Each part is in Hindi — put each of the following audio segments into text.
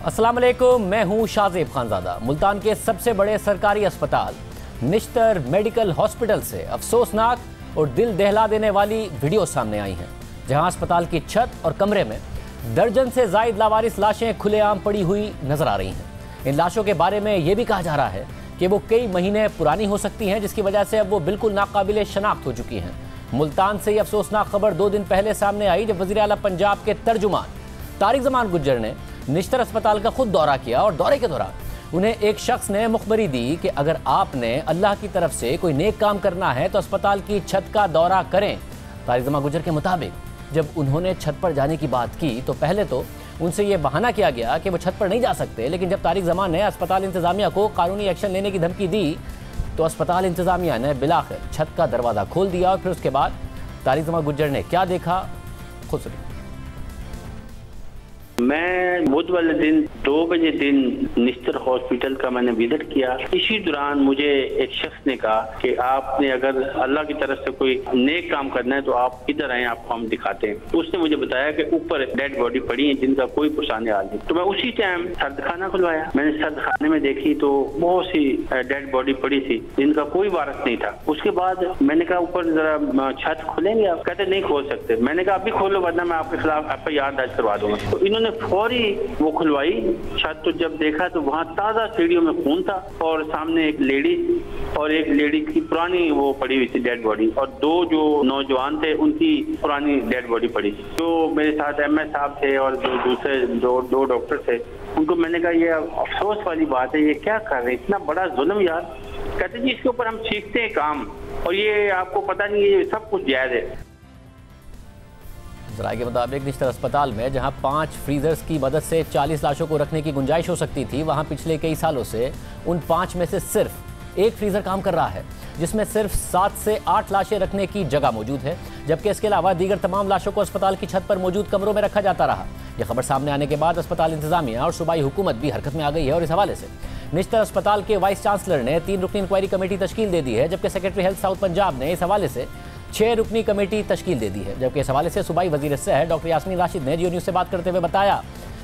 अस्सलाम वालेकुम, मैं हूं शाज़ेब खानज़ादा। मुल्तान के सबसे बड़े सरकारी अस्पताल निश्तर मेडिकल हॉस्पिटल से अफसोसनाक और दिल दहला देने वाली वीडियो सामने आई हैं, जहां अस्पताल की छत और कमरे में दर्जन से ज़ायद लावारिस लाशें खुलेआम पड़ी हुई नजर आ रही हैं। इन लाशों के बारे में ये भी कहा जा रहा है कि वो कई महीने पुरानी हो सकती हैं, जिसकी वजह से अब वो बिल्कुल नाकाबिले शनाख्त हो चुकी हैं। मुल्तान से ये अफसोसनाक खबर 2 दिन पहले सामने आई, जब वज़ीर आला पंजाब के तर्जुमान तारिक जमान गुज्जर ने निश्तर अस्पताल का खुद दौरा किया और दौरे के दौरान उन्हें एक शख्स ने मुखबरी दी कि अगर आपने अल्लाह की तरफ से कोई नेक काम करना है तो अस्पताल की छत का दौरा करें। तारिक जमान गुज्जर के मुताबिक जब उन्होंने छत पर जाने की बात की तो पहले तो उनसे ये बहाना किया गया कि वो छत पर नहीं जा सकते, लेकिन जब तारिक जमान ने अस्पताल इंतजामिया को कानूनी एक्शन लेने की धमकी दी तो अस्पताल इंतजामिया ने बिलाखिर छत का दरवाज़ा खोल दिया। और फिर उसके बाद तारिक जमान गुज्जर ने क्या देखा, खुद सुनिए। मैं बुध वाले दिन 2 बजे दिन निश्तर हॉस्पिटल का मैंने विजिट किया। इसी दौरान मुझे एक शख्स ने कहा कि आपने अगर अल्लाह की तरफ से कोई नेक काम करना है तो आप इधर आए, आपको हम दिखाते हैं। तो उसने मुझे बताया कि ऊपर डेड बॉडी पड़ी है जिनका कोई पुराने हाल नहीं। तो मैं उसी टाइम सर्दखाना खुलवाया। मैंने सर्दखाने में देखी तो बहुत सी डेड बॉडी पड़ी थी जिनका कोई वारस नहीं था। उसके बाद मैंने कहा ऊपर जरा छत खोलेंगे आप? कहते नहीं खोल सकते। मैंने कहा अभी खोलो वरना मैं आपके खिलाफ FIR दर्ज करवा दूंगा। तो इन्होंने फौरी वो खुलवाई छत। तो जब देखा तो वहाँ ताज़ा सीढ़ियों में खून था और सामने एक लेडी और एक लेडी की पुरानी वो पड़ी हुई थी डेड बॉडी, और 2 जो नौजवान थे उनकी पुरानी डेड बॉडी पड़ी। जो मेरे साथ MS साहब थे और जो दूसरे दो डॉक्टर थे, उनको मैंने कहा ये अफसोस वाली बात है, ये क्या कर रहे हैं, इतना बड़ा जुल्म यार। कहते जी इसके ऊपर हम सीखते हैं काम और ये आपको पता नहीं ये सब कुछ जायज़ है। जराये के मुताबिक निश्तर अस्पताल में जहां 5 फ्रीजर्स की मदद से 40 लाशों को रखने की गुंजाइश हो सकती थी, वहां पिछले कई सालों से उन 5 में से सिर्फ 1 फ्रीजर काम कर रहा है, जिसमें सिर्फ 7 से 8 लाशें रखने की जगह मौजूद है, जबकि इसके अलावा दीगर तमाम लाशों को अस्पताल की छत पर मौजूद कमरों में रखा जाता रहा। यह खबर सामने आने के बाद अस्पताल इंतजामिया और सूबाई हुकूमत भी हरकत में आ गई है और इस हवाले से निश्तर अस्पताल के वाइस चांसलर ने 3 रुकनी इंक्वायरी कमेटी तश्कील दे दी है, जबकि सेक्रेटरी हेल्थ साउथ पंजाब ने इस हवाले से 6 रुकनी कमेटी तश्कील दे दी है। जबकि इस हवाले से सूबाई वजीर सेहत डॉक्टर यास्मीन राशिद ने जियो न्यूज़ से बात करते हुए बताया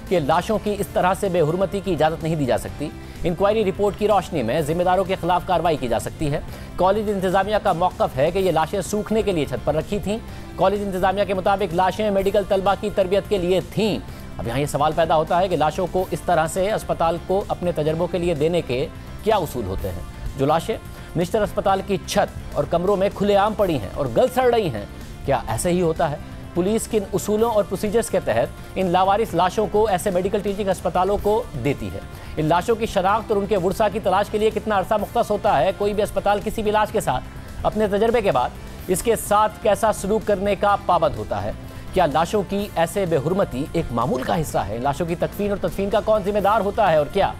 कि लाशों की इस तरह से बेहुरमती की इजाज़त नहीं दी जा सकती। इंक्वायरी रिपोर्ट की रोशनी में जिम्मेदारों के खिलाफ कार्रवाई की जा सकती है। कॉलेज इंतजामिया का मौक़िफ़ है कि ये लाशें सूखने के लिए छत पर रखी थीं। कॉलेज इंतजामिया के मुताबिक लाशें मेडिकल तलबा की तरबियत के लिए थीं। अब यहाँ ये सवाल पैदा होता है कि लाशों को इस तरह से अस्पताल को अपने तजर्बों के लिए देने के क्या उसूल होते हैं। जो लाशें निश्तर अस्पताल की छत और कमरों में खुलेआम पड़ी हैं और गल सड़ रही हैं, क्या ऐसे ही होता है? पुलिस किन उसूलों और प्रोसीजर्स के तहत इन लावारिस लाशों को ऐसे मेडिकल टीचिंग अस्पतालों को देती है? इन लाशों की शनाख्त और उनके वुरसा की तलाश के लिए कितना अरसा मुख्तस होता है? कोई भी अस्पताल किसी भी लाश के साथ अपने तजर्बे के बाद इसके साथ कैसा सलूक करने का पाबंद होता है? क्या लाशों की ऐसे बेहुरमती एक मामूल का हिस्सा है? लाशों की तकफीन और तदफीन का कौन जिम्मेदार होता है? और क्या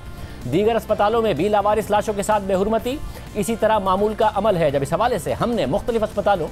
दीगर अस्पतालों में भी लावारिस लाशों के साथ बेहुरमती इसी तरह मामूल का अमल है? जब इस हवाले से हमने मुख्तलिफ अस्पतालों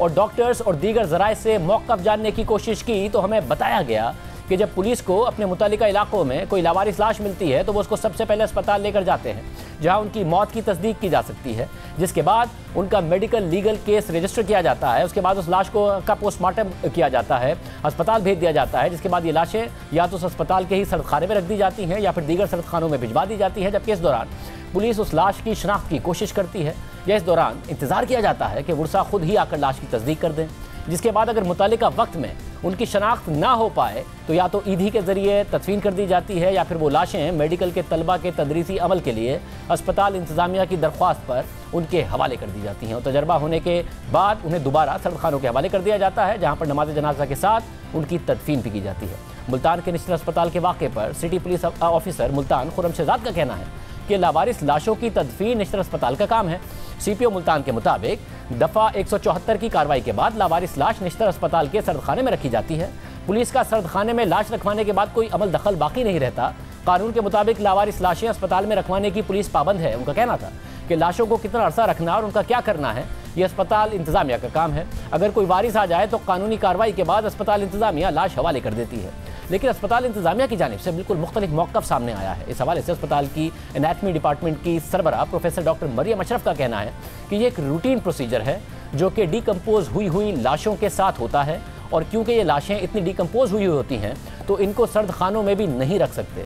और डॉक्टर्स और दीगर ज़राए से मौक़िफ़ जानने की कोशिश की तो हमें बताया गया कि जब पुलिस को अपने मुतालिका इलाकों में कोई लावारिस लाश मिलती है तो वो उसको सबसे पहले अस्पताल लेकर जाते हैं, जहां उनकी मौत की तस्दीक की जा सकती है, जिसके बाद उनका मेडिकल लीगल केस रजिस्टर किया जाता है। उसके बाद उस लाश का पोस्टमार्टम किया जाता है, अस्पताल भेज दिया जाता है, जिसके बाद ये लाशें या तो उस अस्पताल के ही सर्दखाने में रख दी जाती हैं या फिर दीगर सर्दखानों में भिजवा दी जाती है। जबकि इस दौरान पुलिस उस लाश की शनाख्त की कोशिश करती है या इस दौरान इंतज़ार किया जाता है कि वुरसा खुद ही आकर लाश की तस्दीक कर दें, जिसके बाद अगर मुतालिका वक्त में उनकी शनाख्त ना हो पाए तो या तो ईदी के ज़रिए तदफीन कर दी जाती है या फिर वो लाशें मेडिकल के तलबा के तदरीसी अमल के लिए अस्पताल इंतज़ामिया की दरख्वास्त पर उनके हवाले कर दी जाती हैं और तजर्बा होने के बाद उन्हें दोबारा सर्दखानों के हवाले कर दिया जाता है, जहाँ पर नमाज जनाजा के साथ उनकी तदफीन भी की जाती है। मुल्तान के निश्तर अस्पताल के वाक़े पर city police officer Multan Khurram Shahzad का कहना है कि लावारिस लाशों की तदफीन निश्तर अस्पताल का काम है। CPO मुल्तान के मुताबिक दफ़ा 174 की कार्रवाई के बाद लावारिस लाश निश्तर अस्पताल के सर्दखाने में रखी जाती है। पुलिस का सर्दखाने में लाश रखवाने के बाद कोई अमल दखल बाकी नहीं रहता। कानून के मुताबिक लावारिस लाशें अस्पताल में रखवाने की पुलिस पाबंद है। उनका कहना था कि लाशों को कितना अरसा रखना और उनका क्या करना है ये अस्पताल इंतजामिया का काम है। अगर कोई वारिस आ जाए तो कानूनी कार्रवाई के बाद अस्पताल इंतजामिया लाश हवाले कर देती है। लेकिन अस्पताल इंतजामिया की जानिब से बिल्कुल मुख्तलिफ मौक़िफ़ सामने आया है। इस हवाले से अस्पताल की एनाटमी डिपार्टमेंट की सरबराह प्रोफेसर डॉक्टर मरियम अशरफ का कहना है कि ये एक रूटीन प्रोसीजर है जो कि डिकम्पोज हुई लाशों के साथ होता है, और क्योंकि ये लाशें इतनी डिकम्पोज हुई होती हैं तो इनको सर्द खानों में भी नहीं रख सकते।